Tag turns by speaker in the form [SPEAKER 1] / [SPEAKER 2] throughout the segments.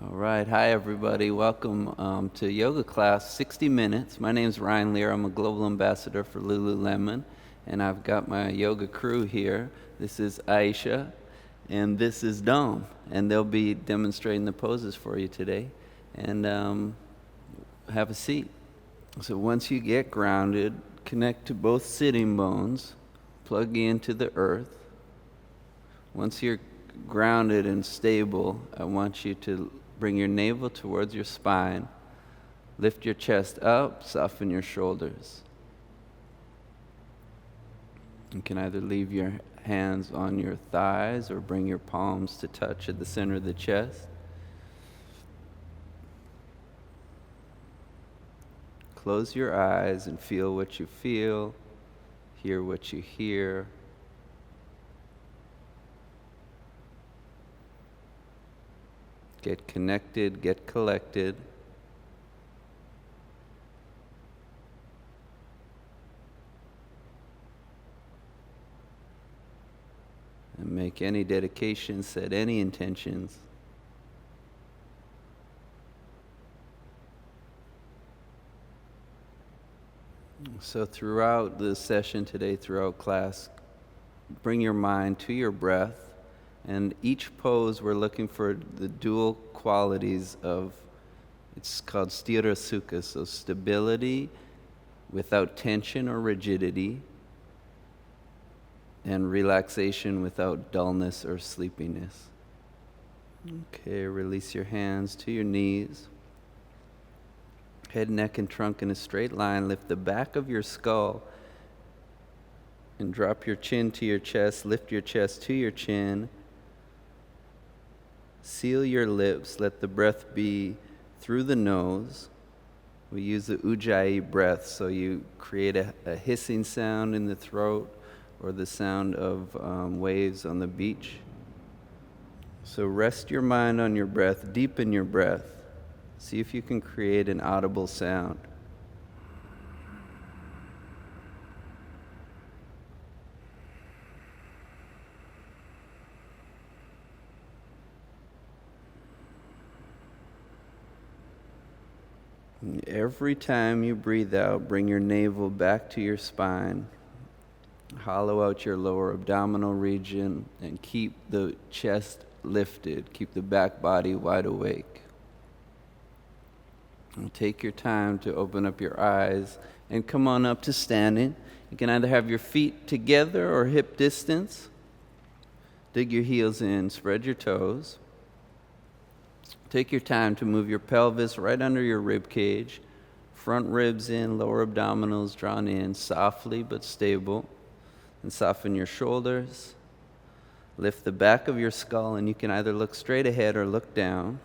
[SPEAKER 1] All right. Hi, everybody. Welcome to yoga class, 60 minutes. My name's Ryan Lear. I'm a global ambassador for Lululemon, and I've got my yoga crew here. This is Aisha, and this is Dom, and they'll be demonstrating the poses for you today. And have a seat. So once you get grounded, connect to both sitting bones, plug into the earth. Once you're grounded and stable, I want you to bring your navel towards your spine. Lift your chest up, soften your shoulders. You can either leave your hands on your thighs or bring your palms to touch at the center of the chest. Close your eyes and feel what you feel, hear what you hear. Get connected, get collected. And make any dedication, set any intentions. So throughout the session today, throughout class, bring your mind to your breath. And each pose, we're looking for the dual qualities of, it's called sthira sukha, so stability without tension or rigidity, and relaxation without dullness or sleepiness. Okay, release your hands to your knees. Head, neck, and trunk in a straight line. Lift the back of your skull and drop your chin to your chest. Lift your chest to your chin. Seal your lips. Let the breath be through the nose. We use the Ujjayi breath, so you create a hissing sound in the throat or the sound of waves on the beach. So rest your mind on your breath. Deepen your breath. See if you can create an audible sound. Every time you breathe out, bring your navel back to your spine. Hollow out your lower abdominal region and keep the chest lifted. Keep the back body wide awake. And take your time to open up your eyes and come on up to standing. You can either have your feet together or hip distance. Dig your heels in, spread your toes. Take your time to move your pelvis right under your rib cage. Front ribs in, lower abdominals drawn in, softly but stable. And soften your shoulders. Lift the back of your skull, and you can either look straight ahead or look down.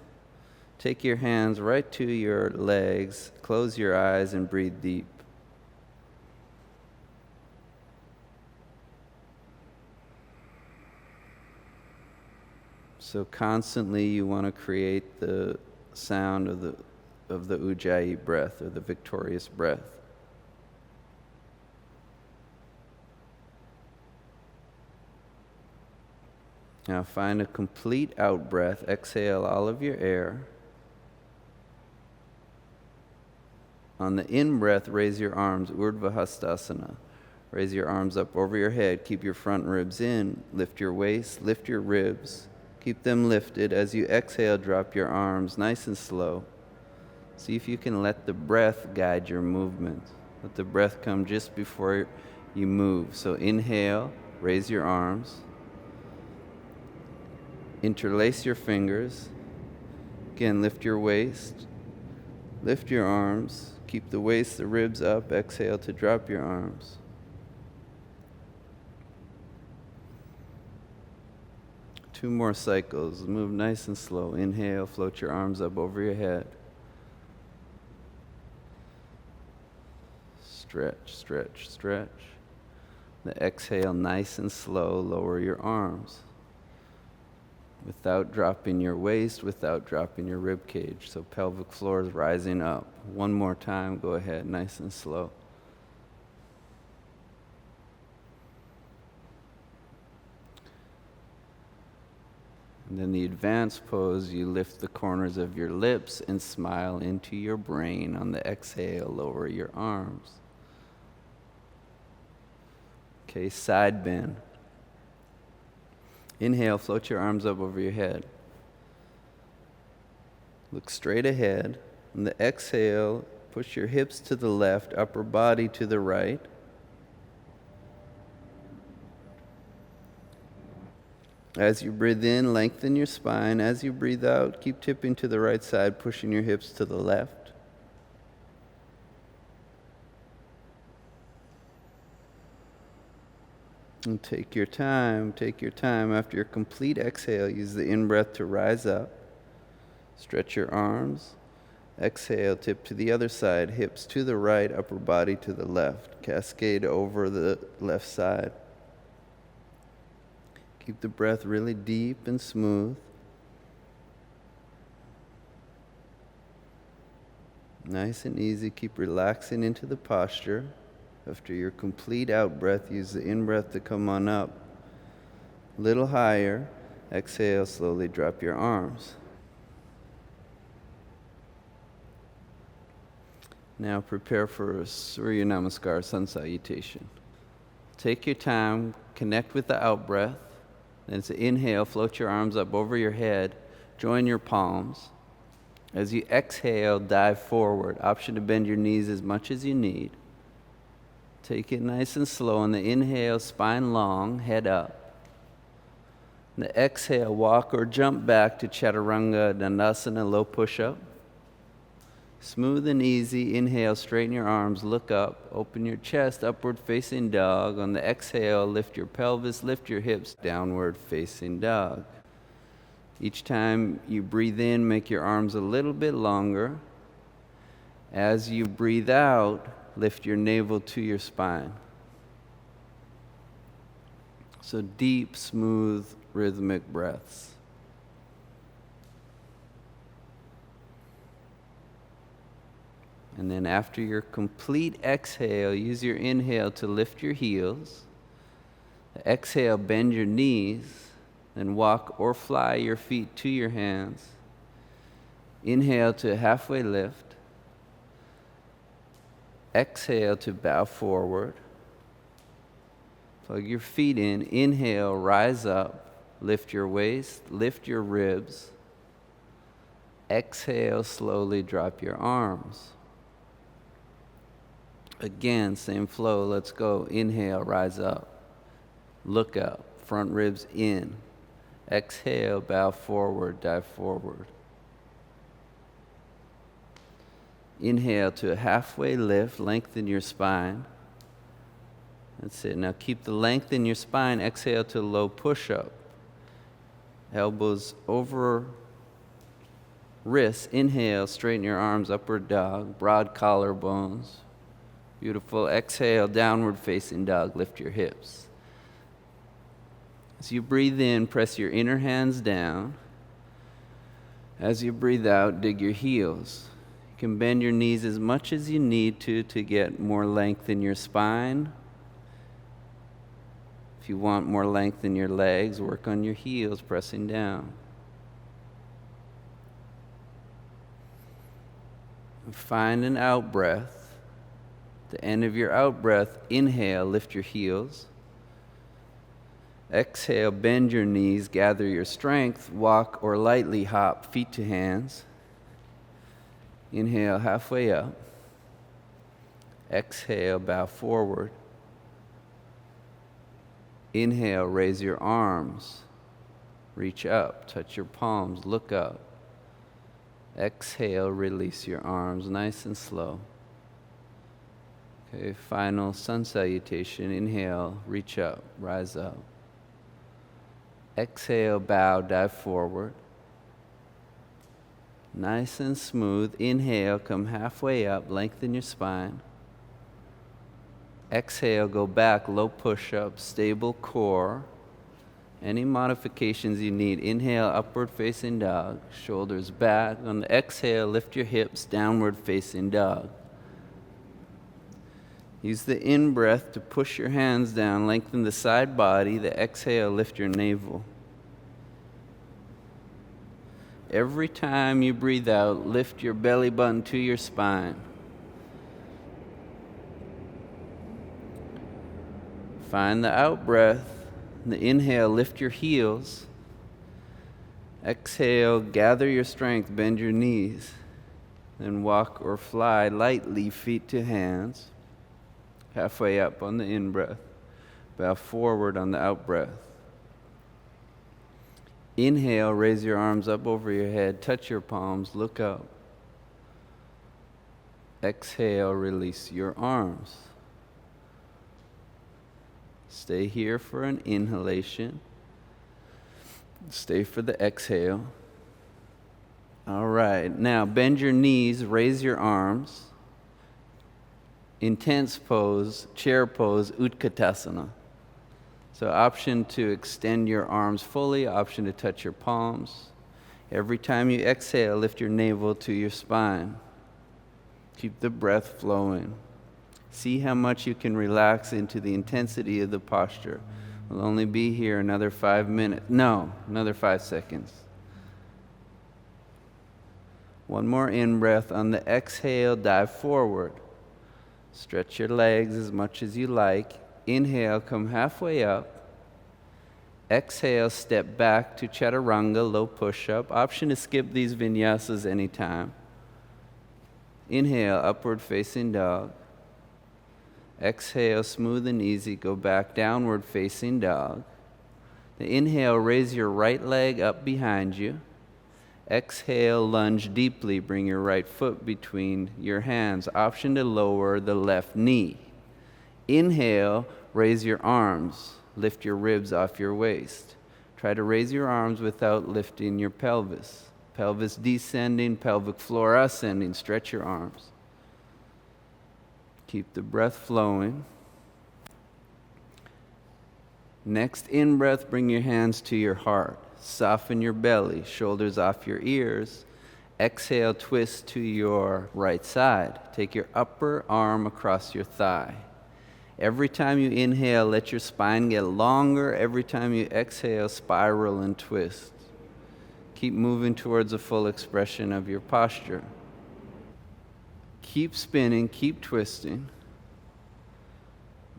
[SPEAKER 1] Take your hands right to your legs. Close your eyes and breathe deep. So constantly you want to create the sound of the Ujjayi breath, or the victorious breath. Now find a complete out breath. Exhale all of your air. On the in breath, raise your arms, Urdhva Hastasana. Raise your arms up over your head. Keep your front ribs in. Lift your waist, lift your ribs. Keep them lifted. As you exhale, drop your arms nice and slow. See if you can let the breath guide your movement. Let the breath come just before you move. So inhale, raise your arms. Interlace your fingers. Again, lift your waist. Lift your arms. Keep the waist, the ribs up. Exhale to drop your arms. Two more cycles. Move nice and slow. Inhale, float your arms up over your head. Stretch, stretch, stretch. The exhale, nice and slow, lower your arms. Without dropping your waist, without dropping your rib cage. So pelvic floor is rising up. One more time, go ahead, nice and slow. And then the advanced pose, you lift the corners of your lips and smile into your brain. On the exhale, lower your arms. Okay, side bend. Inhale, float your arms up over your head. Look straight ahead. On the exhale, push your hips to the left, upper body to the right. As you breathe in, lengthen your spine. As you breathe out, keep tipping to the right side, pushing your hips to the left. And take your time. After your complete exhale, use the in-breath to rise up. Stretch your arms. Exhale, tip to the other side, hips to the right, upper body to the left. Cascade over the left side. Keep the breath really deep and smooth. Nice and easy. Keep relaxing into the posture. After your complete out breath, use the in-breath to come on up. A little higher. Exhale, slowly drop your arms. Now prepare for a Surya Namaskar, Sun Salutation. Take your time, connect with the out breath. Then it's an inhale, float your arms up over your head, join your palms. As you exhale, dive forward. Option to bend your knees as much as you need. Take it nice and slow. On the inhale, spine long, head up. On the exhale, walk or jump back to Chaturanga Dandasana, low push-up. Smooth and easy. Inhale, straighten your arms, look up, open your chest, upward facing dog. On the exhale, lift your pelvis, lift your hips, downward facing dog. Each time you breathe in, make your arms a little bit longer. As you breathe out, lift your navel to your spine. So deep, smooth, rhythmic breaths. And then after your complete exhale, use your inhale to lift your heels. Exhale, bend your knees, then walk or fly your feet to your hands. Inhale to a halfway lift. Exhale to bow forward. Plug your feet in. Inhale, rise up. Lift your waist, lift your ribs. Exhale, slowly drop your arms. Again, same flow, let's go. Inhale, rise up. Look up, front ribs in. Exhale, bow forward, dive forward. Inhale to a halfway lift, lengthen your spine. That's it. Now keep the length in your spine. Exhale to low push-up. Elbows over wrists. Inhale, straighten your arms, upward dog, broad collarbones. Beautiful. Exhale, downward facing dog. Lift your hips. As you breathe in, press your inner hands down. As you breathe out, dig your heels. You can bend your knees as much as you need to get more length in your spine. If you want more length in your legs, work on your heels, pressing down. Find an out breath. At the end of your out breath, inhale, lift your heels. Exhale, bend your knees, gather your strength, walk or lightly hop, feet to hands. Inhale, halfway up. Exhale, bow forward. Inhale, raise your arms. Reach up, touch your palms, look up. Exhale, release your arms, nice and slow. Okay, final sun salutation. Inhale, reach up, rise up. Exhale, bow, dive forward. Nice and smooth. Inhale, come halfway up, lengthen your spine. Exhale, go back, low push-up, stable core. Any modifications you need. Inhale, upward facing dog, shoulders back. On the exhale, lift your hips, downward facing dog. Use the in-breath to push your hands down, lengthen the side body. The exhale, lift your navel. Every time you breathe out, lift your belly button to your spine. Find the out breath. The inhale, lift your heels. Exhale, gather your strength, bend your knees. Then walk or fly lightly, feet to hands. Halfway up on the in-breath. Bow forward on the out-breath. Inhale, raise your arms up over your head, touch your palms, look up. Exhale, release your arms. Stay here for an inhalation. Stay for the exhale. All right, now bend your knees, raise your arms. Intense pose, chair pose, Utkatasana. So option to extend your arms fully, option to touch your palms. Every time you exhale, lift your navel to your spine. Keep the breath flowing. See how much you can relax into the intensity of the posture. We'll only be here another 5 minutes. No, another 5 seconds. One more in-breath. On the exhale, dive forward. Stretch your legs as much as you like. Inhale, come halfway up. Exhale, step back to Chaturanga, low push-up. Option to skip these vinyasas anytime. Inhale, upward facing dog. Exhale, smooth and easy, go back, downward facing dog. The inhale, raise your right leg up behind you. Exhale, lunge deeply, bring your right foot between your hands. Option to lower the left knee. Inhale, raise your arms, lift your ribs off your waist. Try to raise your arms without lifting your pelvis. Pelvis descending, pelvic floor ascending, stretch your arms. Keep the breath flowing. Next in-breath, bring your hands to your heart. Soften your belly, shoulders off your ears. Exhale, twist to your right side. Take your upper arm across your thigh. Every time you inhale, let your spine get longer. Every time you exhale, spiral and twist. Keep moving towards a full expression of your posture. Keep spinning, keep twisting.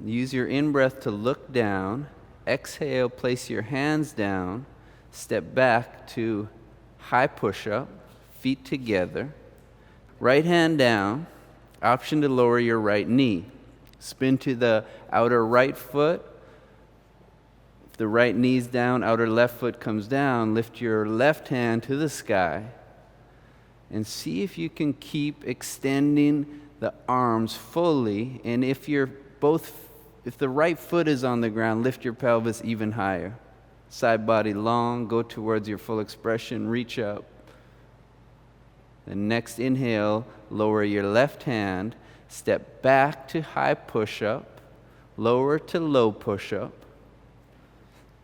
[SPEAKER 1] Use your in-breath to look down. Exhale, place your hands down. Step back to high push-up, feet together. Right hand down. Option to lower your right knee. Spin to the outer right foot. If the right knee's down, outer left foot comes down. Lift your left hand to the sky. And see if you can keep extending the arms fully. And if the right foot is on the ground, lift your pelvis even higher. Side body long, go towards your full expression, reach up. The next inhale, lower your left hand, step back to high push-up, lower to low push-up.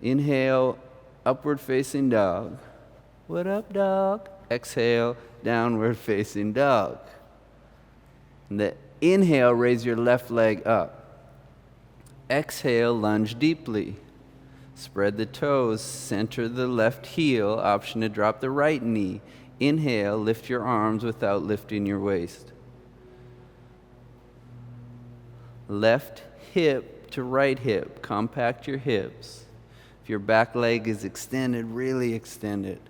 [SPEAKER 1] Inhale, upward facing dog. What up, dog? Exhale, downward facing dog. And the inhale, raise your left leg up. Exhale, lunge deeply. Spread the toes, center the left heel, option to drop the right knee. Inhale, lift your arms without lifting your waist. Left hip to right hip, compact your hips. If your back leg is extended, really extend it.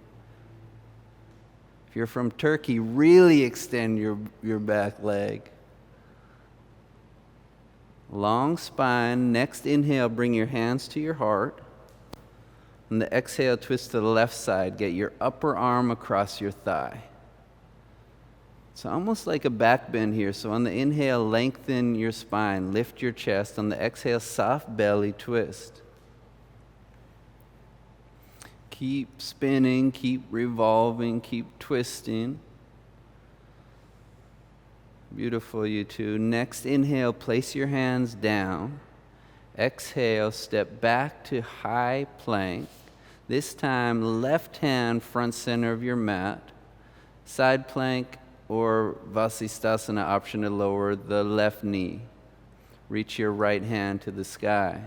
[SPEAKER 1] If you're from Turkey, really extend your back leg. Long spine. Next inhale, bring your hands to your heart. On the exhale, twist to the left side. Get your upper arm across your thigh. It's almost like a back bend here. So on the inhale, lengthen your spine. Lift your chest. On the exhale, soft belly twist. Keep spinning, keep revolving, keep twisting. Beautiful, you two. Next inhale, place your hands down. Exhale, step back to high plank. This time, left hand front center of your mat. Side plank or Vasisthasana, option to lower the left knee. Reach your right hand to the sky.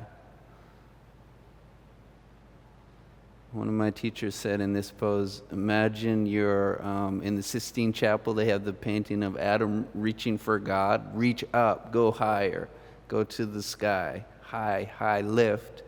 [SPEAKER 1] One of my teachers said in this pose, imagine you're in the Sistine Chapel. They have the painting of Adam reaching for God. Reach up, go higher, go to the sky. High, high, lift.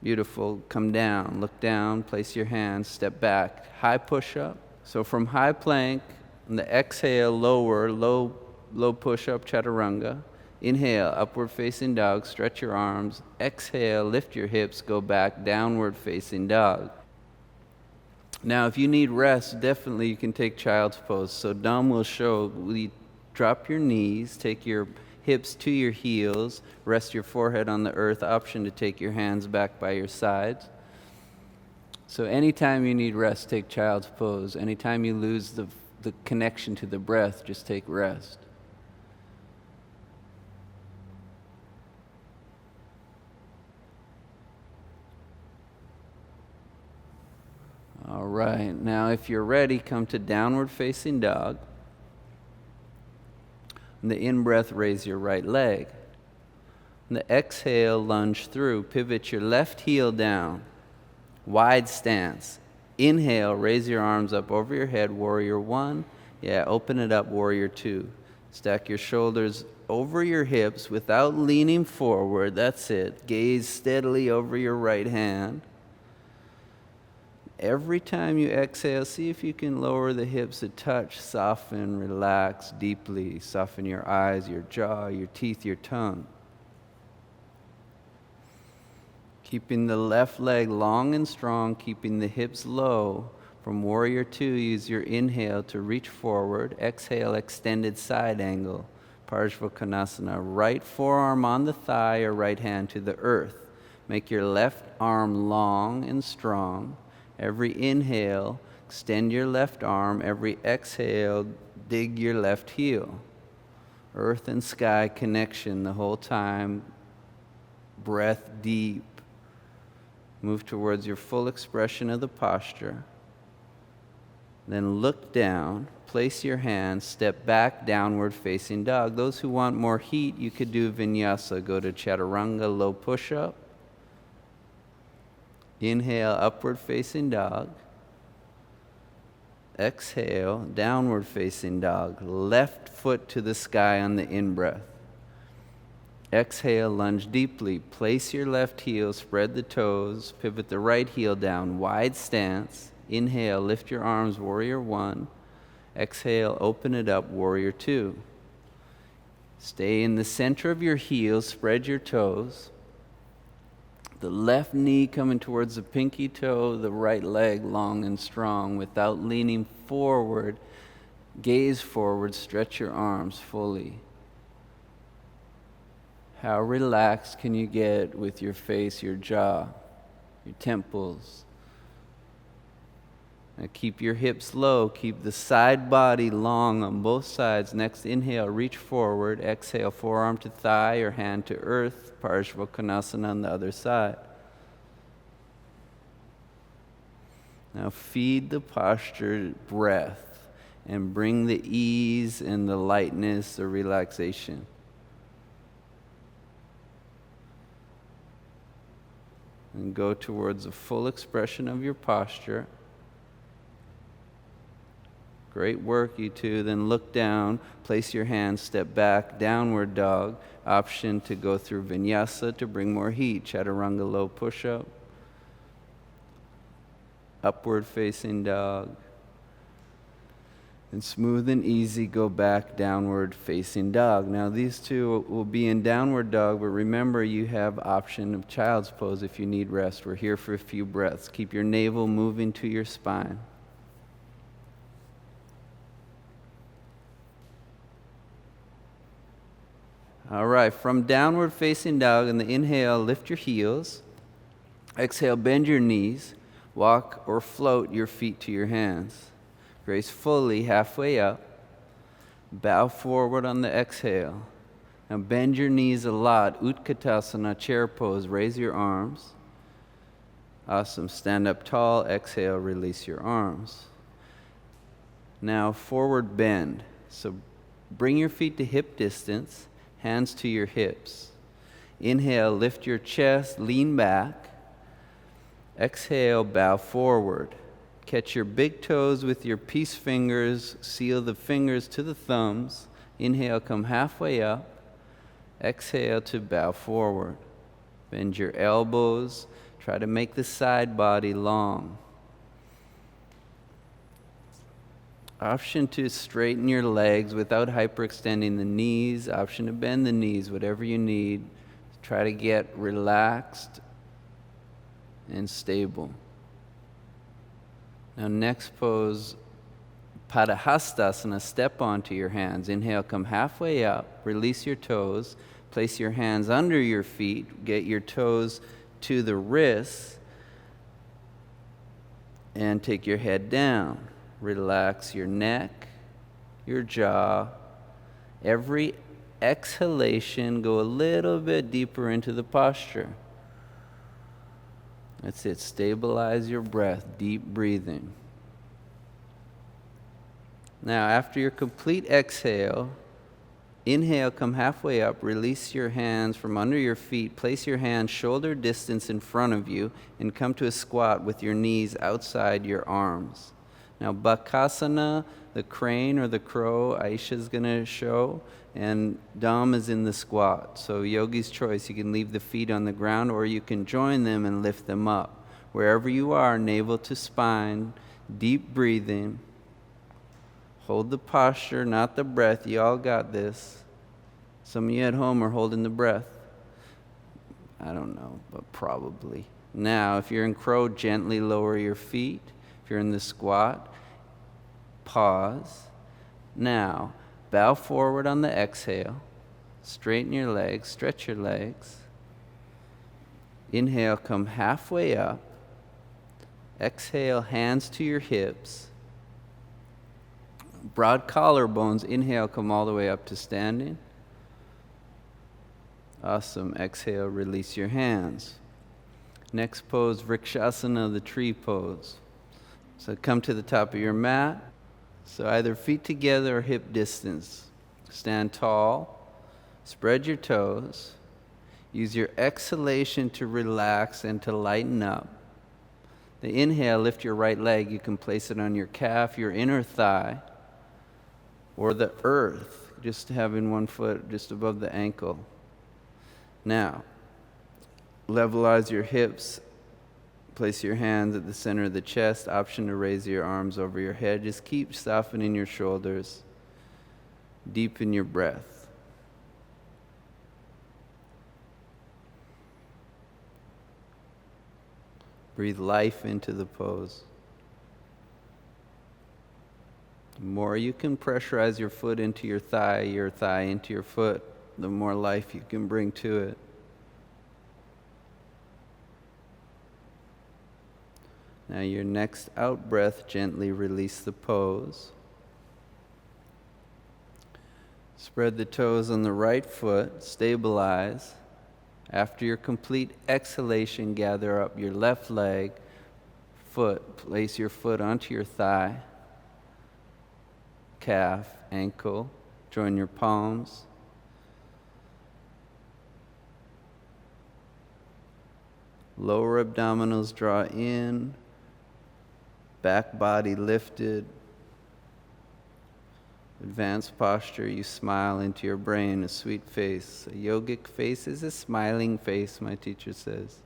[SPEAKER 1] Beautiful. Come down, look down, place your hands, step back. High push-up. So from high plank, on the exhale, lower, low push-up, chaturanga. Inhale, upward facing dog, stretch your arms. Exhale, lift your hips, go back, downward facing dog. Now, if you need rest, definitely you can take child's pose. So Dom will show, drop your knees, take your hips to your heels, rest your forehead on the earth, option to take your hands back by your sides. So anytime you need rest, take child's pose. Anytime you lose the connection to the breath, just take rest. All right, now if you're ready, come to downward facing dog. On the in-breath, raise your right leg. On the exhale, lunge through. Pivot your left heel down. Wide stance. Inhale, raise your arms up over your head, warrior one. Yeah, open it up, warrior two. Stack your shoulders over your hips without leaning forward. That's it. Gaze steadily over your right hand. Every time you exhale, see if you can lower the hips a touch, soften, relax deeply. Soften your eyes, your jaw, your teeth, your tongue. Keeping the left leg long and strong, keeping the hips low. From warrior two, use your inhale to reach forward. Exhale, extended side angle. Parsvakonasana. Right forearm on the thigh or right hand to the earth. Make your left arm long and strong. Every inhale, extend your left arm. Every exhale, dig your left heel. Earth and sky connection the whole time. Breath deep. Move towards your full expression of the posture. Then look down, place your hands, step back, downward facing dog. Those who want more heat, you could do vinyasa. Go to chaturanga, low push-up. Inhale, upward facing dog. Exhale, downward facing dog. Left foot to the sky on the in-breath. Exhale, lunge deeply. Place your left heel, spread the toes, pivot the right heel down, wide stance. Inhale, lift your arms, warrior one. Exhale, open it up, warrior two. Stay in the center of your heels, spread your toes. The left knee coming towards the pinky toe, the right leg long and strong without leaning forward. Gaze forward, stretch your arms fully. How relaxed can you get with your face, your jaw, your temples? Now keep your hips low. Keep the side body long on both sides. Next inhale, reach forward. Exhale, forearm to thigh or hand to earth. Parsvakonasana on the other side. Now feed the posture breath and bring the ease and the lightness, the relaxation. And go towards a full expression of your posture. Great work, you two. Then look down, place your hands, step back, downward dog. Option to go through vinyasa to bring more heat. Chaturanga low push-up. Upward facing dog. And smooth and easy, go back, downward facing dog. Now these two will be in downward dog, but remember you have option of child's pose if you need rest. We're here for a few breaths. Keep your navel moving to your spine. All right, from downward facing dog, in the inhale, lift your heels. Exhale, bend your knees. Walk or float your feet to your hands. Gracefully, halfway up. Bow forward on the exhale. Now bend your knees a lot. Utkatasana, chair pose. Raise your arms. Awesome. Stand up tall. Exhale, release your arms. Now forward bend. So bring your feet to hip distance. Hands to your hips. Inhale, lift your chest, lean back. Exhale, bow forward. Catch your big toes with your peace fingers. Seal the fingers to the thumbs. Inhale, come halfway up. Exhale to bow forward. Bend your elbows. Try to make the side body long. Option to straighten your legs without hyperextending the knees. Option to bend the knees, whatever you need. Try to get relaxed and stable. Now next pose, Padahastasana, step onto your hands. Inhale, come halfway up, release your toes, place your hands under your feet, get your toes to the wrists, and take your head down. Relax your neck, your jaw. Every exhalation, go a little bit deeper into the posture. That's it. Stabilize your breath, deep breathing. Now, after your complete exhale, inhale, come halfway up, release your hands from under your feet, place your hands shoulder distance in front of you, and come to a squat with your knees outside your arms. Now, Bakasana, the crane or the crow, Aisha's going to show, and Dom is in the squat. So yogi's choice, you can leave the feet on the ground or you can join them and lift them up. Wherever you are, navel to spine, deep breathing. Hold the posture, not the breath. You all got this. Some of you at home are holding the breath. I don't know, but probably. Now, if you're in crow, gently lower your feet. If you're in the squat, pause. Now, bow forward on the exhale. Straighten your legs, stretch your legs. Inhale, come halfway up. Exhale, hands to your hips. Broad collarbones. Inhale, come all the way up to standing. Awesome. Exhale, release your hands. Next pose, Vrikshasana, the tree pose. So come to the top of your mat. So either feet together or hip distance. Stand tall. Spread your toes. Use your exhalation to relax and to lighten up. The inhale, lift your right leg. You can place it on your calf, your inner thigh, or the earth, just having one foot just above the ankle. Now, levelize your hips. Place your hands at the center of the chest. Option to raise your arms over your head. Just keep softening your shoulders. Deepen your breath. Breathe life into the pose. The more you can pressurize your foot into your thigh into your foot, the more life you can bring to it. Now your next out breath, gently release the pose. Spread the toes on the right foot, stabilize. After your complete exhalation, gather up your left leg, foot. Place your foot onto your thigh, calf, ankle. Join your palms. Lower abdominals draw in. Back body lifted. Advanced posture, you smile into your brain, a sweet face. A yogic face is a smiling face, my teacher says.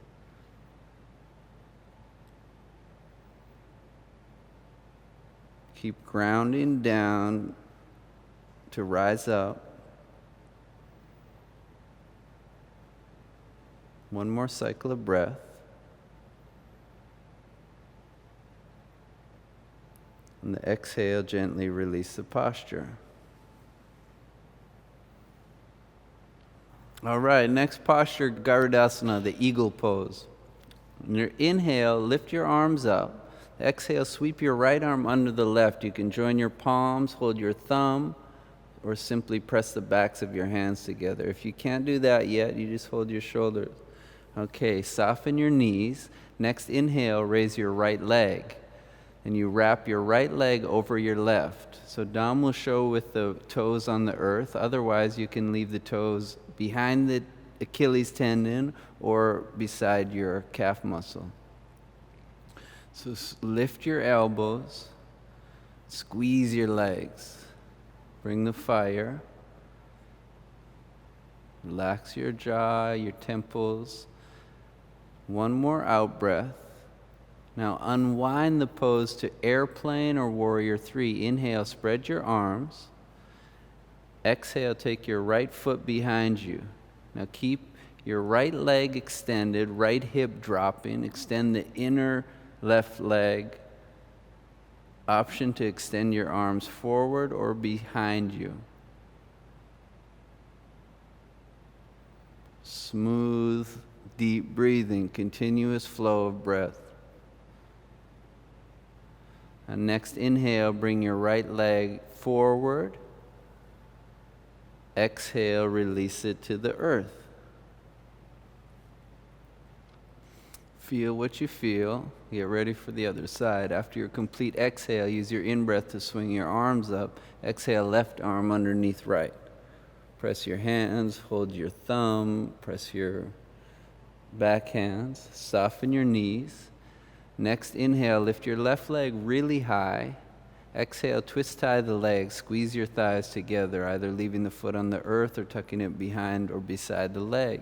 [SPEAKER 1] Keep grounding down to rise up. One more cycle of breath. And the exhale, gently release the posture. All right, next posture, Garudasana, the eagle pose. In your inhale, lift your arms up. Exhale, sweep your right arm under the left. You can join your palms, hold your thumb, or simply press the backs of your hands together. If you can't do that yet, you just hold your shoulders. Okay, soften your knees. Next inhale, raise your right leg. And you wrap your right leg over your left. So Dom will show with the toes on the earth. Otherwise, you can leave the toes behind the Achilles tendon or beside your calf muscle. So lift your elbows, squeeze your legs, bring the fire, relax your jaw, your temples. One more out breath. Now unwind the pose to airplane or warrior three. Inhale, spread your arms. Exhale, take your right foot behind you. Now keep your right leg extended, right hip dropping. Extend the inner left leg. Option to extend your arms forward or behind you. Smooth, deep breathing, continuous flow of breath. And next inhale, bring your right leg forward. Exhale, release it to the earth. Feel what you feel. Get ready for the other side. After your complete exhale, use your in-breath to swing your arms up. Exhale, left arm underneath right. Press your hands, hold your thumb, press your back hands, soften your knees. Next inhale, lift your left leg really high. Exhale, twist tie the legs, squeeze your thighs together, either leaving the foot on the earth or tucking it behind or beside the leg.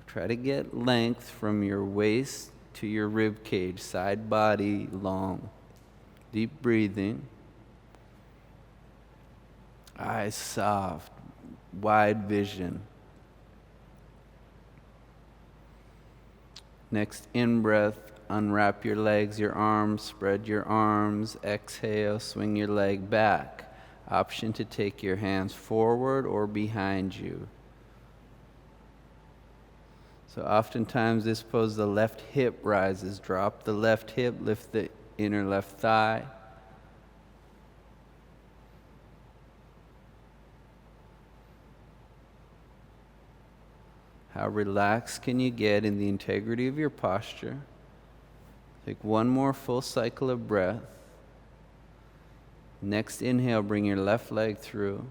[SPEAKER 1] Try to get length from your waist to your rib cage, side body long. Deep breathing. Eyes soft, wide vision. Next in-breath, unwrap your legs, your arms, spread your arms. Exhale, swing your leg back. Option to take your hands forward or behind you. So oftentimes this pose, the left hip rises. Drop the left hip, lift the inner left thigh. How relaxed can you get in the integrity of your posture? Take one more full cycle of breath. Next inhale, bring your left leg through.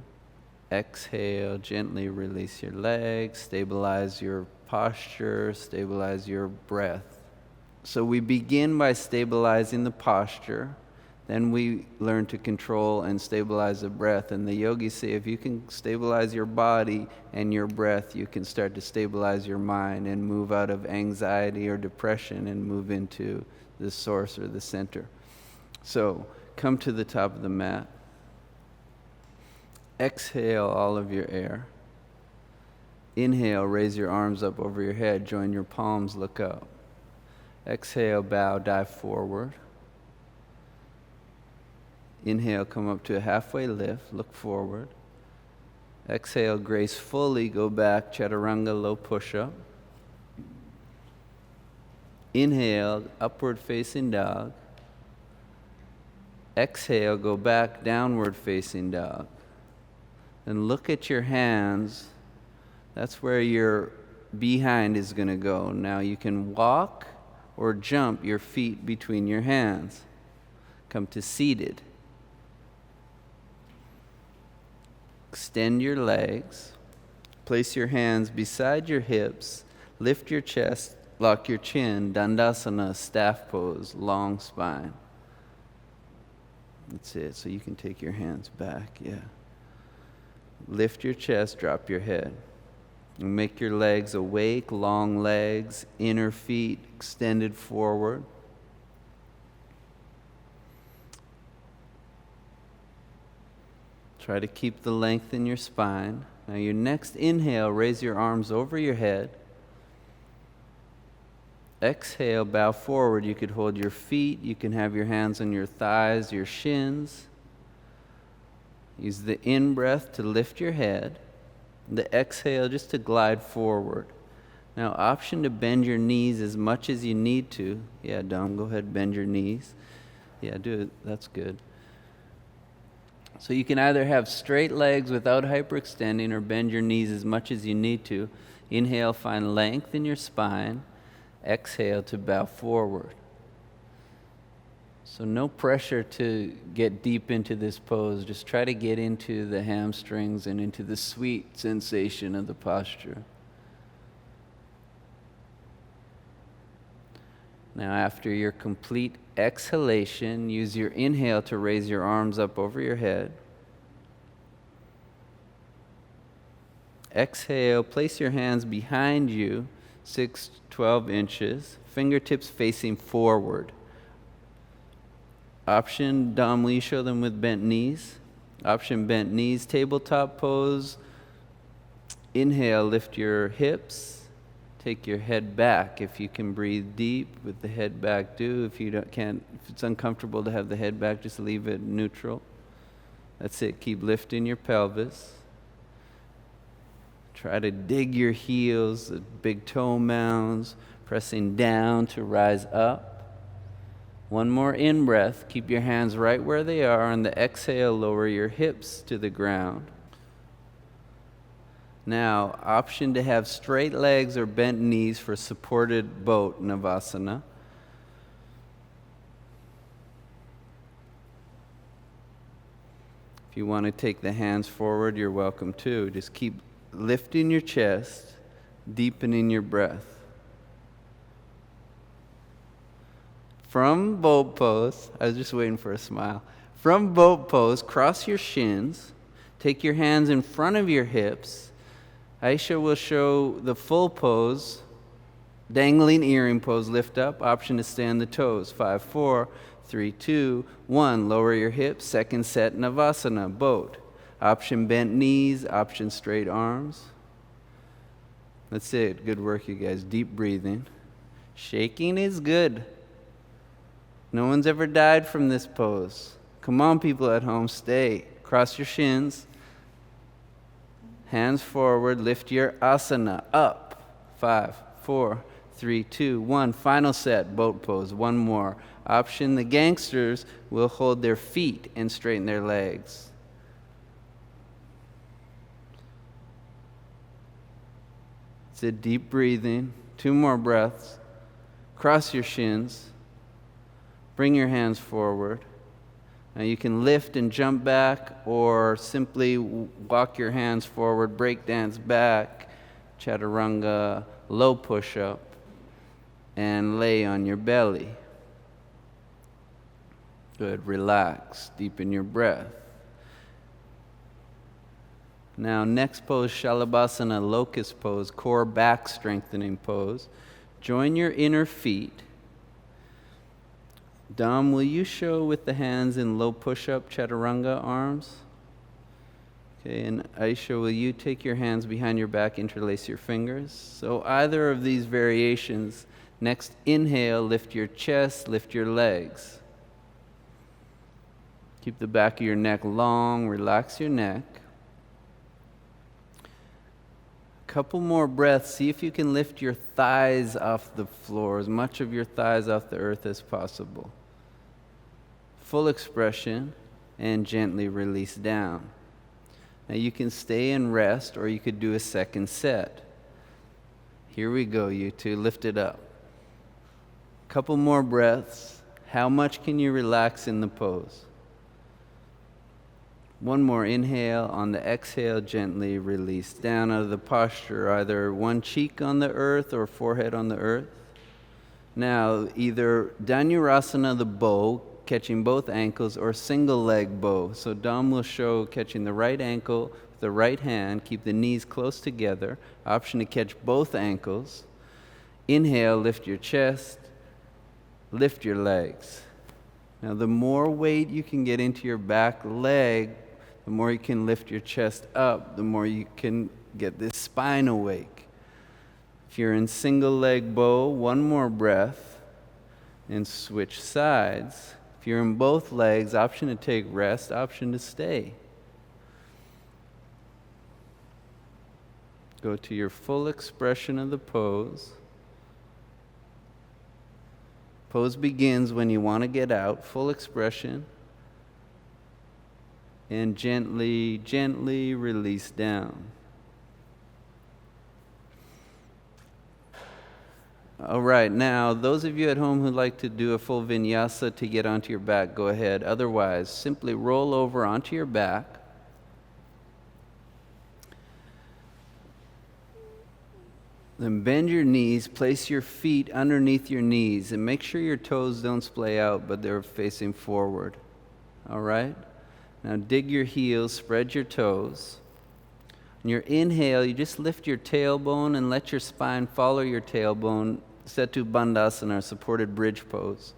[SPEAKER 1] Exhale, gently release your legs, stabilize your posture, stabilize your breath. So we begin by stabilizing the posture. Then we learn to control and stabilize the breath. And the yogis say if you can stabilize your body and your breath, you can start to stabilize your mind and move out of anxiety or depression and move into the source or the center. So come to the top of the mat. Exhale all of your air. Inhale, raise your arms up over your head, join your palms, look up. Exhale, bow, dive forward. Inhale, come up to a halfway lift, look forward. Exhale, gracefully go back, chaturanga, low push-up. Inhale, upward facing dog. Exhale, go back, downward facing dog. Then look at your hands. That's where your behind is going to go. Now you can walk or jump your feet between your hands. Come to seated. Extend your legs. Place your hands beside your hips. Lift your chest. Lock your chin. Dandasana, staff pose, long spine. That's it. So you can take your hands back. Yeah. Lift your chest. Drop your head. And make your legs awake, long legs, inner feet extended forward. Try to keep the length in your spine. Now your next inhale, raise your arms over your head. Exhale, bow forward. You could hold your feet. You can have your hands on your thighs, your shins. Use the in-breath to lift your head. The exhale just to glide forward. Now option to bend your knees as much as you need to. Yeah, Dom, go ahead, bend your knees. Yeah, do it. That's good. So you can either have straight legs without hyperextending or bend your knees as much as you need to. Inhale, find length in your spine. Exhale to bow forward. So no pressure to get deep into this pose. Just try to get into the hamstrings and into the sweet sensation of the posture. Now, after your complete exhalation, use your inhale to raise your arms up over your head. Exhale, place your hands behind you, 6 to 12 inches, fingertips facing forward. Option, Dom, will you show them with bent knees? Option, bent knees, tabletop pose. Inhale, lift your hips. Take your head back. If you can breathe deep with the head back, do. If it's uncomfortable to have the head back, just leave it neutral. That's it. Keep lifting your pelvis. Try to dig your heels, the big toe mounds, pressing down to rise up. One more in-breath. Keep your hands right where they are. On the exhale, lower your hips to the ground. Now, option to have straight legs or bent knees for supported boat Navasana. If you want to take the hands forward, you're welcome to. Just keep lifting your chest, deepening your breath. From boat pose, I was just waiting for a smile. From boat pose, cross your shins, take your hands in front of your hips. Aisha will show the full pose, dangling earring pose, lift up, option to stay on the toes. 5, 4, 3, 2, 1, lower your hips, second set Navasana, boat. Option bent knees, option straight arms. That's it, good work you guys, deep breathing. Shaking is good. No one's ever died from this pose. Come on, people at home, stay. Cross your shins. Hands forward, lift your asana up. 5, 4, 3, 2, 1. Final set, boat pose. One more. Option, the gangsters will hold their feet and straighten their legs. It's a deep breathing. 2 more breaths. Cross your shins. Bring your hands forward. Now you can lift and jump back or simply walk your hands forward, break dance back, chaturanga, low push-up, and lay on your belly. Good, relax, deepen your breath. Now next pose, Shalabhasana, locust pose, core back strengthening pose. Join your inner feet. Dom, will you show with the hands in low push-up, chaturanga arms? Okay, and Aisha, will you take your hands behind your back, interlace your fingers? So either of these variations, next inhale, lift your chest, lift your legs. Keep the back of your neck long, relax your neck. Couple more breaths. See if you can lift your thighs off the floor, as much of your thighs off the earth as possible. Full expression, and gently release down. Now you can stay and rest, or you could do a second set. Here we go, you two. Lift it up. Couple more breaths. How much can you relax in the pose? One more inhale. On the exhale, gently release down out of the posture, either one cheek on the earth or forehead on the earth. Now, either Dhanurasana, the bow, catching both ankles, or single leg bow. So Dom will show catching the right ankle with the right hand. Keep the knees close together. Option to catch both ankles. Inhale, lift your chest, lift your legs. Now, the more weight you can get into your back leg, the more you can lift your chest up, the more you can get this spine awake. If you're in single leg bow, one more breath and switch sides. If you're in both legs, option to take rest, option to stay. Go to your full expression of the pose. Pose begins when you want to get out, full expression. And gently, gently release down. All right, now, those of you at home who'd like to do a full vinyasa to get onto your back, go ahead. Otherwise, simply roll over onto your back. Then bend your knees, place your feet underneath your knees, and make sure your toes don't splay out, but they're facing forward. All right? Now dig your heels, spread your toes. On your inhale, you just lift your tailbone and let your spine follow your tailbone. Setu Bandhasana, supported bridge pose.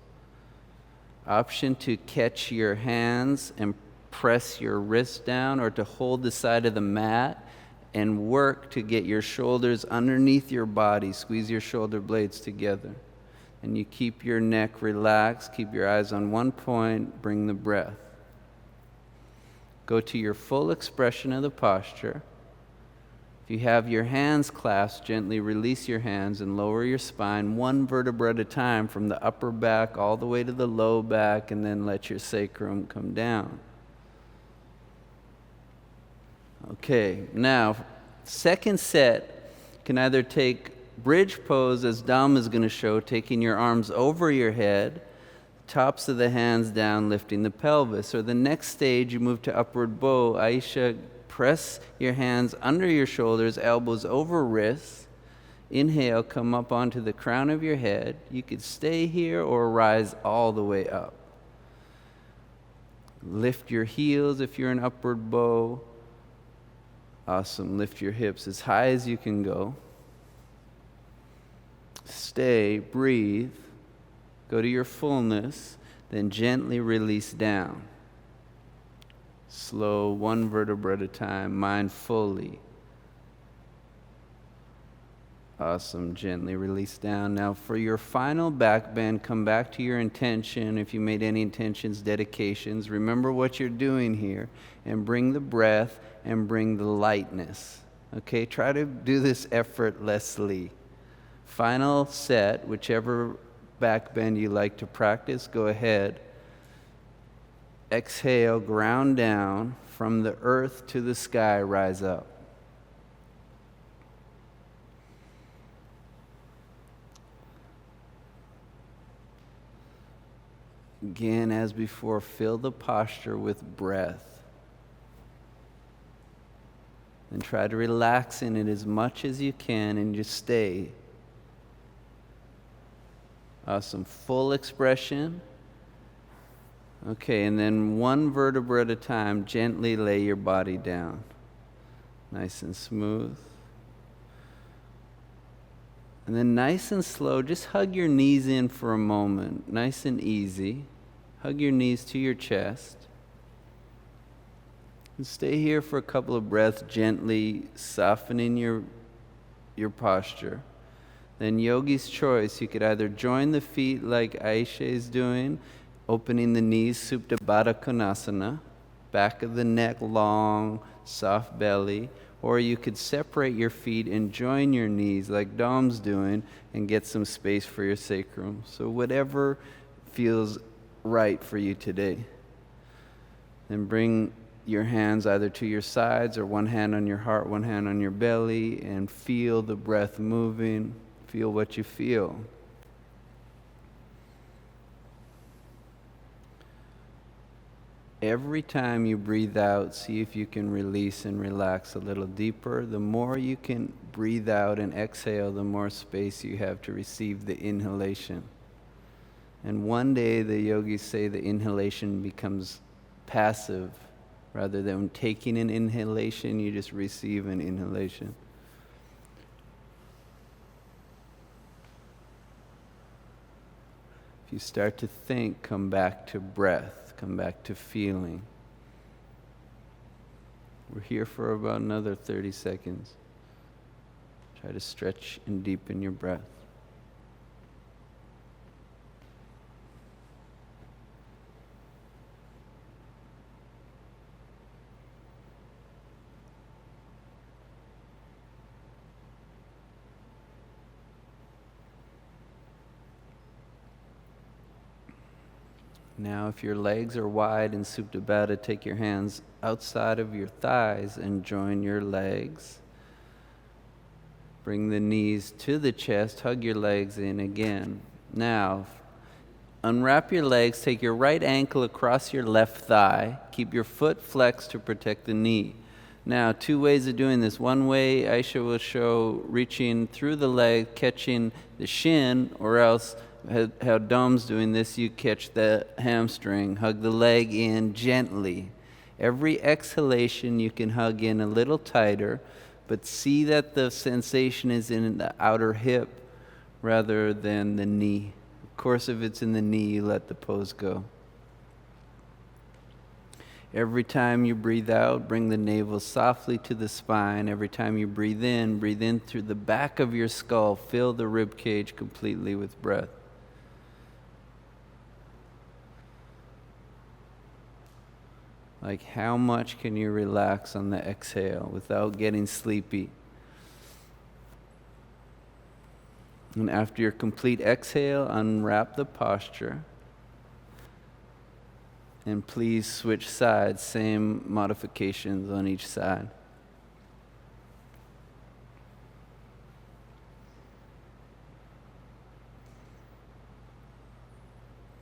[SPEAKER 1] Option to catch your hands and press your wrist down, or to hold the side of the mat and work to get your shoulders underneath your body. Squeeze your shoulder blades together. And you keep your neck relaxed, keep your eyes on one point, bring the breath. Go to your full expression of the posture. If you have your hands clasped, gently release your hands and lower your spine one vertebra at a time, from the upper back all the way to the low back, and then let your sacrum come down. Okay, now, second set, you can either take bridge pose, as Dom is going to show, taking your arms over your head, tops of the hands down, lifting the pelvis. Or the next stage, you move to upward bow. Aisha, press your hands under your shoulders, elbows over wrists. Inhale, come up onto the crown of your head. You could stay here or rise all the way up. Lift your heels if you're in upward bow. Awesome. Lift your hips as high as you can go. Stay, breathe. Go to your fullness, then gently release down. Slow, one vertebra at a time, mind fully. Awesome. Gently release down. Now for your final back bend, come back to your intention. If you made any intentions, dedications, remember what you're doing here, and bring the breath and bring the lightness. Okay, try to do this effortlessly. Final set, whichever back bend you like to practice, go ahead. Exhale, ground down. From the earth to the sky, rise up. Again, as before, fill the posture with breath. And try to relax in it as much as you can, and just stay. Awesome. Full expression. Okay, and then one vertebra at a time, gently lay your body down. Nice and smooth. And then nice and slow, just hug your knees in for a moment. Nice and easy. Hug your knees to your chest. And stay here for a couple of breaths, gently softening your posture. Then yogi's choice, you could either join the feet like Aisha is doing, opening the knees, Supta Baddha Konasana, back of the neck long, soft belly, or you could separate your feet and join your knees like Dom's doing and get some space for your sacrum. So whatever feels right for you today. Then bring your hands either to your sides, or one hand on your heart, one hand on your belly, and feel the breath moving. Feel what you feel. Every time you breathe out, see if you can release and relax a little deeper. The more you can breathe out and exhale, the more space you have to receive the inhalation. And one day the yogis say the inhalation becomes passive. Rather than taking an inhalation, you just receive an inhalation. If you start to think, come back to breath, come back to feeling. We're here for about another 30 seconds. Try to stretch and deepen your breath. Now, if your legs are wide in Supta Baddha, take your hands outside of your thighs and join your legs. Bring the knees to the chest, hug your legs in again. Now, unwrap your legs, take your right ankle across your left thigh. Keep your foot flexed to protect the knee. Now, two ways of doing this. One way, Aisha will show reaching through the leg, catching the shin, or else how Dom's doing this, you catch the hamstring. Hug the leg in gently. Every exhalation you can hug in a little tighter, but see that the sensation is in the outer hip rather than the knee. Of course, if it's in the knee, you let the pose go. Every time you breathe out, bring the navel softly to the spine. Every time you breathe in through the back of your skull. Fill the rib cage completely with breath. Like, how much can you relax on the exhale without getting sleepy? And after your complete exhale, unwrap the posture. And please switch sides, same modifications on each side.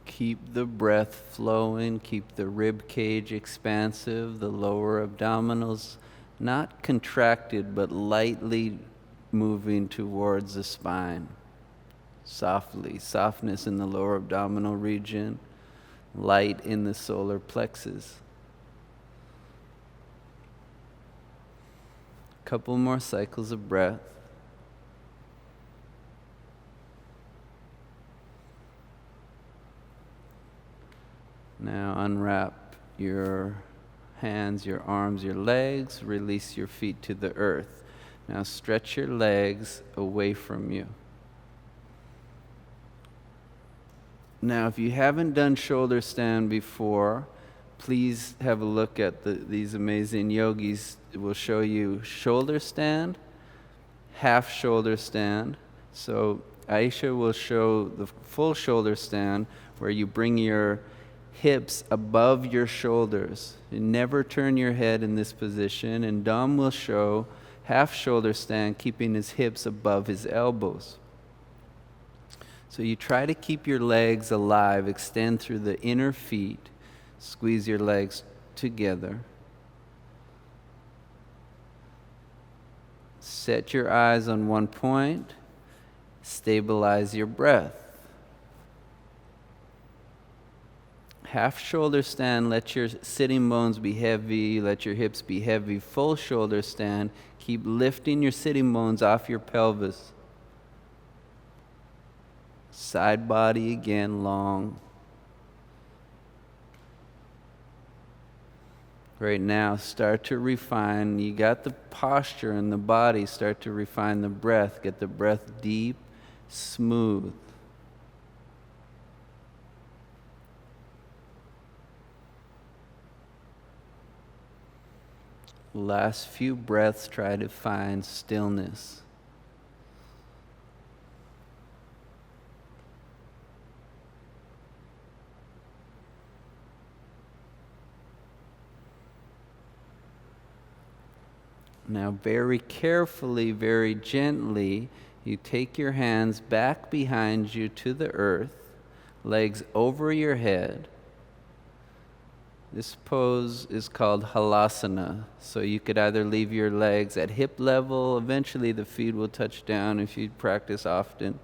[SPEAKER 1] Keep the breath flowing, keep the rib cage expansive, the lower abdominals not contracted but lightly moving towards the spine. Softly, softness in the lower abdominal region, light in the solar plexus. Couple more cycles of breath. Now unwrap your hands, your arms, your legs. Release your feet to the earth. Now stretch your legs away from you. Now, if you haven't done shoulder stand before, please have a look at these amazing yogis. It will show you shoulder stand, half shoulder stand. So Aisha will show the full shoulder stand where you bring your hips above your shoulders. You never turn your head in this position. And Dom will show half shoulder stand, keeping his hips above his elbows. So you try to keep your legs alive, extend through the inner feet, squeeze your legs together. Set your eyes on one point, stabilize your breath. Half shoulder stand, let your sitting bones be heavy, let your hips be heavy. Full shoulder stand, keep lifting your sitting bones off your pelvis. Side body again, long. Right now, start to refine. You got the posture and the body, start to refine the breath. Get the breath deep, smooth. Last few breaths, try to find stillness. Now, very carefully, very gently, you take your hands back behind you to the earth, legs over your head. This pose is called halasana. So you could either leave your legs at hip level, eventually the feet will touch down if you practice often.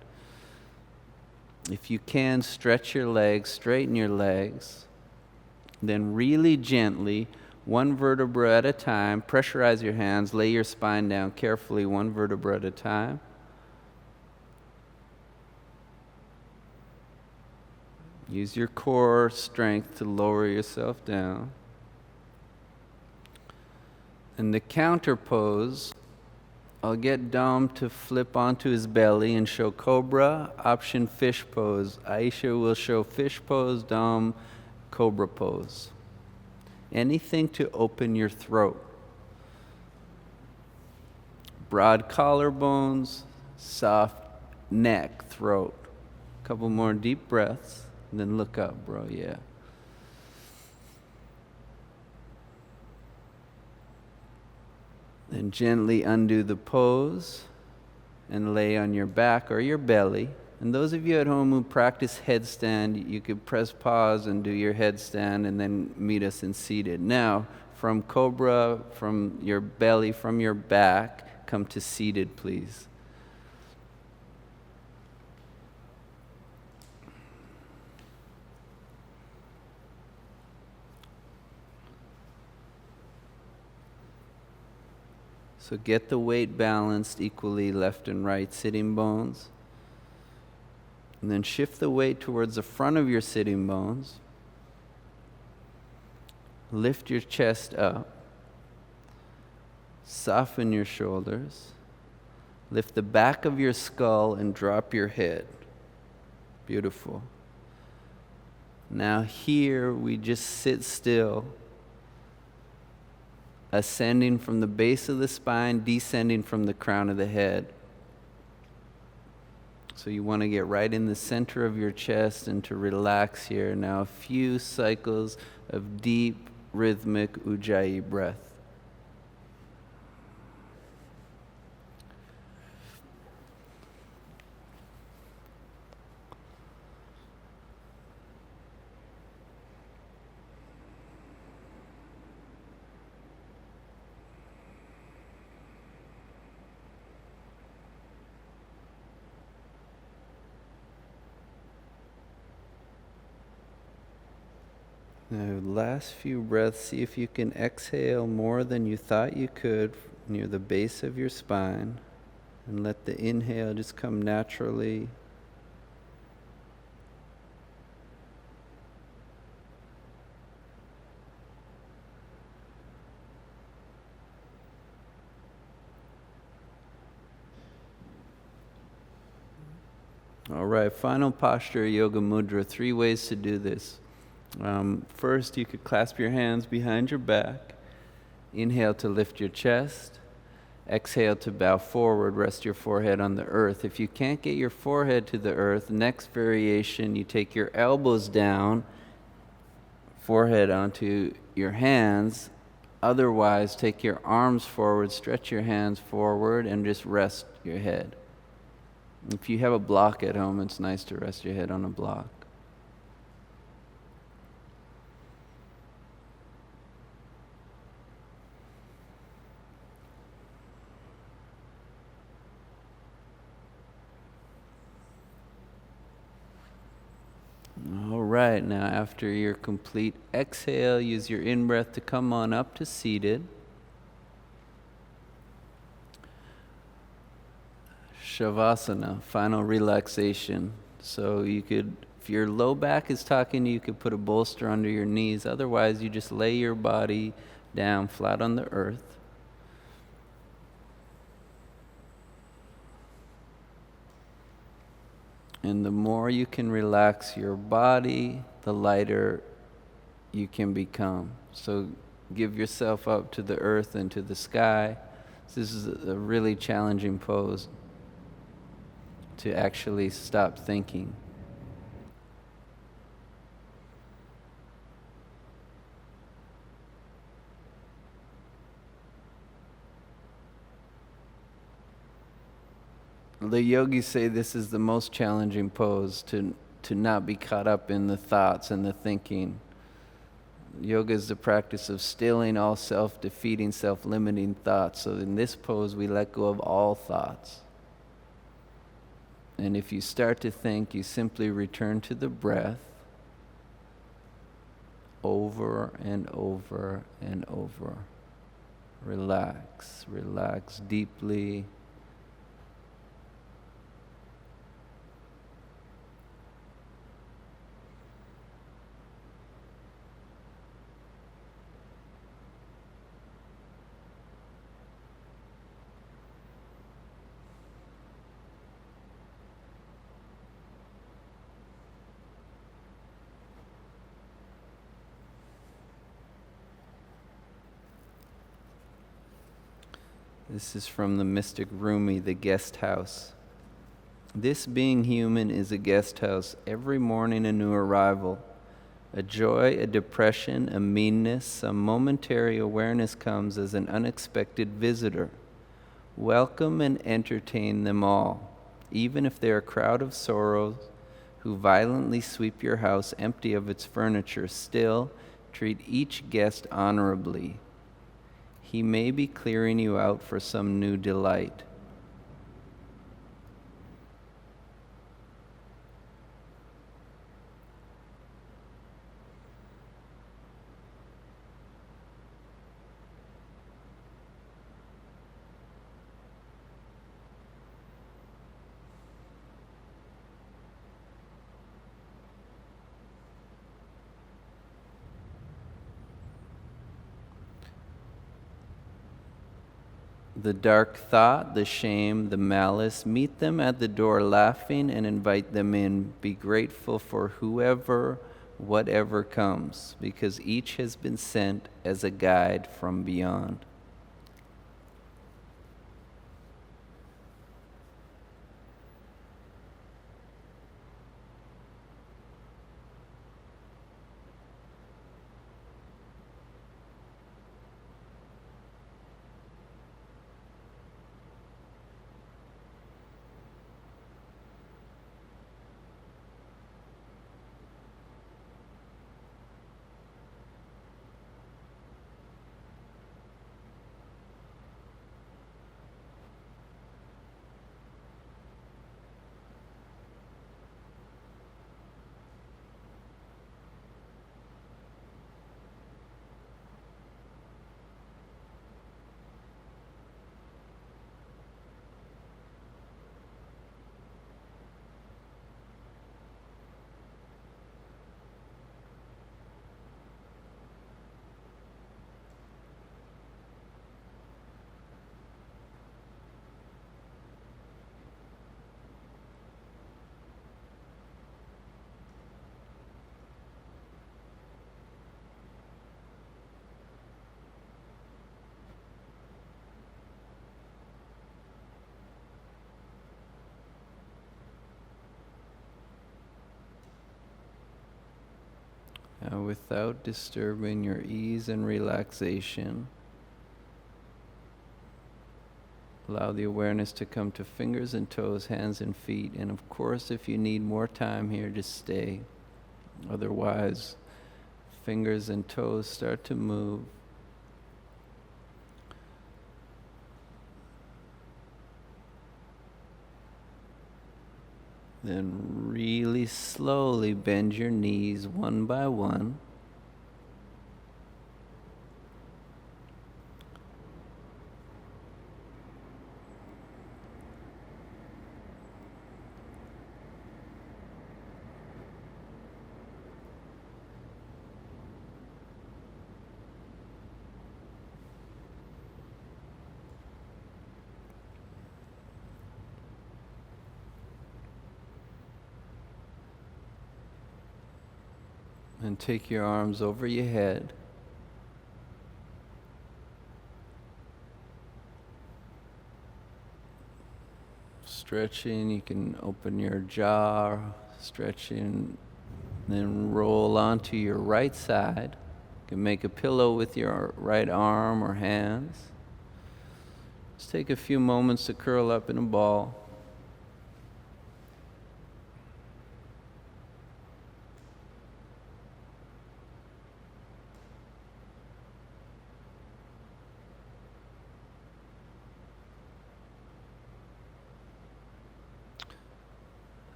[SPEAKER 1] If you can, stretch your legs, straighten your legs, then really gently, one vertebra at a time, pressurize your hands, lay your spine down carefully, one vertebra at a time. Use your core strength to lower yourself down. And the counter pose, I'll get Dom to flip onto his belly and show cobra, option fish pose. Aisha will show fish pose, Dom cobra pose. Anything to open your throat. Broad collarbones, soft neck, throat. Couple more deep breaths, and then look up, bro, yeah. Then gently undo the pose and lay on your back or your belly. And those of you at home who practice headstand, you could press pause and do your headstand and then meet us in seated. Now, from cobra, from your belly, from your back, come to seated, please. So get the weight balanced equally, left and right sitting bones. And then shift the weight towards the front of your sitting bones. Lift your chest up. Soften your shoulders. Lift the back of your skull and drop your head. Beautiful. Now here we just sit still, ascending from the base of the spine, descending from the crown of the head. So you want to get right in the center of your chest and to relax here. Now a few cycles of deep, rhythmic Ujjayi breath. Now, last few breaths, see if you can exhale more than you thought you could near the base of your spine, and let the inhale just come naturally. All right, final posture, yoga mudra. 3 ways to do this. First, you could clasp your hands behind your back. Inhale to lift your chest. Exhale to bow forward, rest your forehead on the earth. If you can't get your forehead to the earth, next variation, you take your elbows down, forehead onto your hands. Otherwise, take your arms forward, stretch your hands forward, and just rest your head. If you have a block at home, it's nice to rest your head on a block. All right, now after your complete exhale, use your in-breath to come on up to seated. Shavasana, final relaxation. So you could, if your low back is talking to you, you could put a bolster under your knees. Otherwise, you just lay your body down flat on the earth. And the more you can relax your body, the lighter you can become. So give yourself up to the earth and to the sky. This is a really challenging pose to actually stop thinking. The yogis say this is the most challenging pose, to not be caught up in the thoughts and the thinking. Yoga is the practice of stilling all self-defeating, self-limiting thoughts. So in this pose, we let go of all thoughts. And if you start to think, you simply return to the breath over and over and over. Relax, relax deeply. This is from the mystic Rumi, the guest house. This being human is a guest house, every morning a new arrival. A joy, a depression, a meanness, some momentary awareness comes as an unexpected visitor. Welcome and entertain them all, even if they are a crowd of sorrows who violently sweep your house empty of its furniture. Still, treat each guest honorably. He may be clearing you out for some new delight. The dark thought, the shame, the malice, meet them at the door laughing and invite them in. Be grateful for whoever, whatever comes, because each has been sent as a guide from beyond. Without disturbing your ease and relaxation, allow the awareness to come to fingers and toes, hands and feet. And of course, if you need more time here, just stay. Otherwise, fingers and toes start to move. Then really slowly bend your knees one by one. And take your arms over your head. Stretching, you can open your jaw, stretching, then roll onto your right side. You can make a pillow with your right arm or hands. Just take a few moments to curl up in a ball.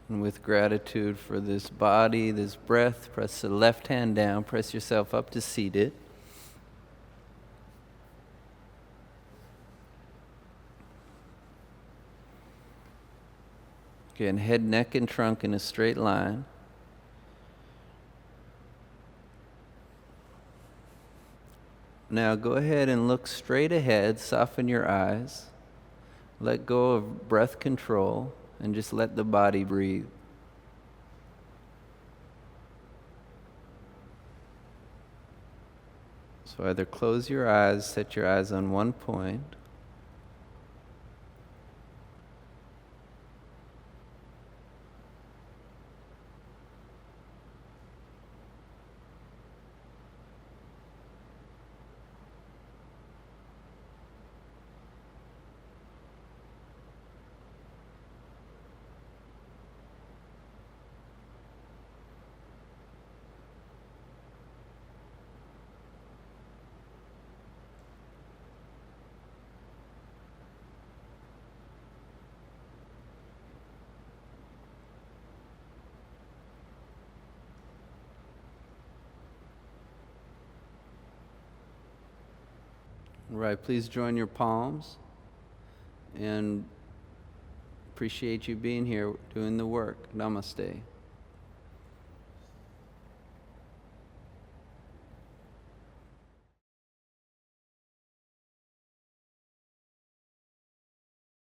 [SPEAKER 1] And with gratitude for this body, this breath, press the left hand down, press yourself up to seated. Again, head, neck, and trunk in a straight line. Now go ahead and look straight ahead, soften your eyes, let go of breath control, and just let the body breathe. So either close your eyes, set your eyes on one point, All right, please join your palms, and appreciate you being here doing the work. Namaste.